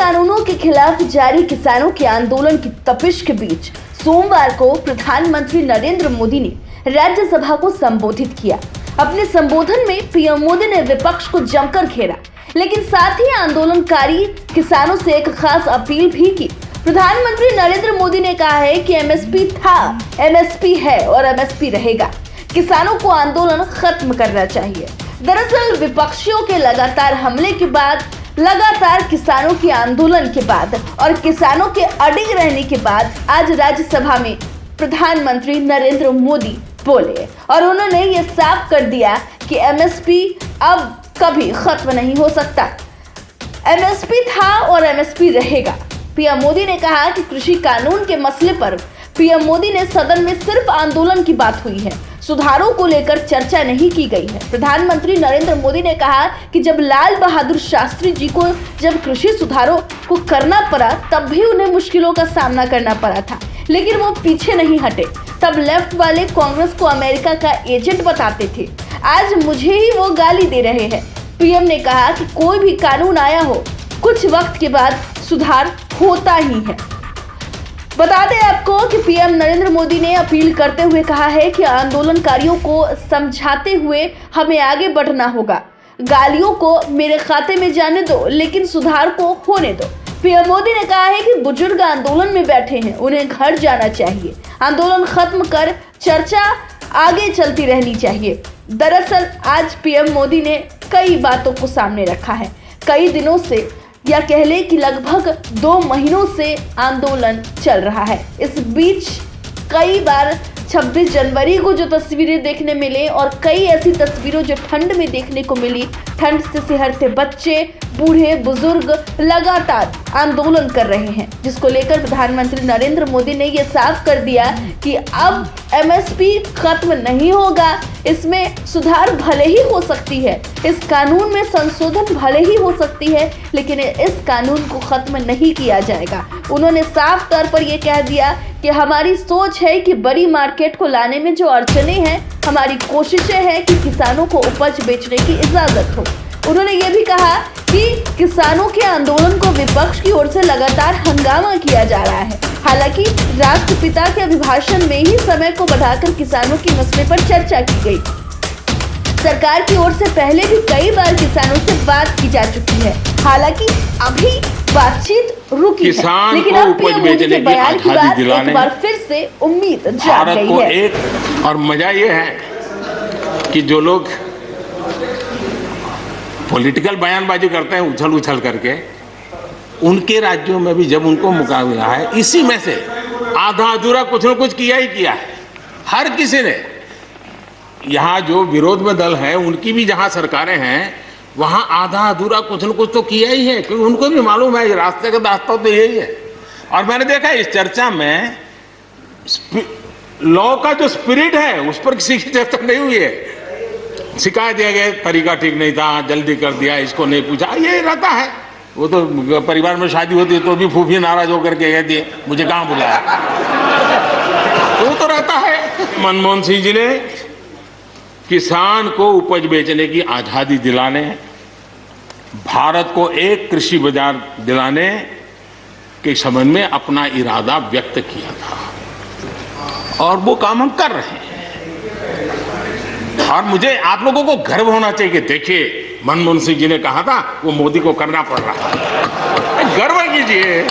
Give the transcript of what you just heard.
कानूनों के खिलाफ जारी किसानों के आंदोलन की तपिश के बीच सोमवार को प्रधानमंत्री नरेंद्र मोदी ने राज्यसभा को संबोधित किया। अपने संबोधन में पीएम मोदी ने विपक्ष को जमकर घेरा, लेकिन साथ ही आंदोलनकारी किसानों से एक खास अपील भी की। प्रधानमंत्री नरेंद्र मोदी ने कहा है कि एमएसपी था, एमएसपी है और एमएसपी रहेगा। किसानों को आंदोलन खत्म करना चाहिए। दरअसल विपक्षियों के लगातार हमले के बाद, लगातार किसानों के आंदोलन के बाद और किसानों के अडिग रहने के बाद आज राज्यसभा में प्रधानमंत्री नरेंद्र मोदी बोले और उन्होंने ये साफ कर दिया कि एमएसपी अब कभी खत्म नहीं हो सकता। एमएसपी था और एमएसपी रहेगा। पीएम मोदी ने कहा कि कृषि कानून के मसले पर पीएम मोदी ने सदन में सिर्फ आंदोलन की बात हुई है, सुधारों को लेकर चर्चा नहीं की गई है। प्रधानमंत्री नरेंद्र मोदी ने कहा कि जब लाल बहादुर शास्त्री जी को जब कृषि सुधारों को करना पड़ा तब भी उन्हें मुश्किलों का सामना करना पड़ा था, लेकिन वो पीछे नहीं हटे। तब लेफ्ट वाले कांग्रेस को अमेरिका का एजेंट बताते थे, आज मुझे ही वो गाली दे रहे हैं। पीएम ने कहा कि कोई भी कानून आया हो, कुछ वक्त के बाद सुधार होता ही है। बता दें आपको कि पीएम नरेंद्र मोदी ने अपील करते हुए कहा है कि आंदोलनकारियों को समझाते हुए हमें आगे बढ़ना होगा। गालियों को मेरे खाते में जाने दो, लेकिन सुधार को होने दो। पीएम मोदी ने कहा है कि बुजुर्ग आंदोलन में बैठे हैं, उन्हें घर जाना चाहिए। आंदोलन खत्म कर चर्चा आगे चलती रहनी चाहिए। दरअसल आज पीएम मोदी ने कई बातों को सामने रखा है। कई दिनों से या कह ले कि लगभग 2 महीनों से आंदोलन चल रहा है। इस बीच कई बार 26 जनवरी को जो तस्वीरें देखने मिले और कई ऐसी तस्वीरों जो ठंड में देखने को मिली, ठंड से सिहरते बच्चे, बूढ़े बुजुर्ग लगातार आंदोलन कर रहे हैं, जिसको लेकर प्रधानमंत्री नरेंद्र मोदी ने यह साफ कर दिया कि अब एमएसपी खत्म नहीं होगा। इसमें सुधार भले ही हो सकती है, इस कानून में संशोधन भले ही हो सकती है, लेकिन इस कानून को खत्म नहीं किया जाएगा। उन्होंने साफ तौर पर यह कह दिया कि हमारी सोच है कि बड़ी मार्केट को लाने में जो अड़चनें हैं, हमारी कोशिशें हैं कि किसानों को उपज बेचने की इजाजत हो। उन्होंने ये भी कहा कि किसानों के आंदोलन को विपक्ष की ओर से लगातार हंगामा किया जा रहा है। हालांकि राष्ट्रपिता के अभिभाषण में ही समय को बढ़ाकर किसानों के मसले पर चर्चा की गई। सरकार की ओर से पहले भी कई बार किसानों से बात की जा चुकी है। हालांकि अभी बातचीत रुकी है, लेकिन अब पीएम मोदी के बयान के बाद एक बार फिर से उम्मीद जाग गई है। एक और मजा ये है कि जो लोग पॉलिटिकल बयानबाजी करते हैं उछल उछल करके, उनके राज्यों में भी जब उनको मौका मिला है, इसी में से आधा अधूरा कुछ न कुछ किया ही किया है। हर किसी ने, यहाँ जो विरोध में दल है उनकी भी जहाँ सरकारें हैं वहाँ आधा अधूरा कुछ न कुछ तो किया ही है, क्योंकि उनको भी मालूम है रास्ते का रास्ता तो यही है। और मैंने देखा इस चर्चा में लॉ का जो स्पिरिट है उस पर किसी की चर्चा नहीं हुई है। शिकायत दिया गया तरीका ठीक नहीं था, जल्दी कर दिया, इसको नहीं पूछा, ये रहता है। वो तो परिवार में शादी होती है तो भी फूफी नाराज होकर के कहती है मुझे कहाँ बुलाया, वो तो रहता है। मनमोहन सिंह जी ने किसान को उपज बेचने की आज़ादी दिलाने, भारत को एक कृषि बाजार दिलाने के संबंध में अपना इरादा व्यक्त किया था और वो काम हम कर रहे हैं। और मुझे आप लोगों को गर्व होना चाहिए कि देखिए मनमोहन सिंह जी ने कहा था वो मोदी को करना पड़ रहा है। गर्व कीजिए।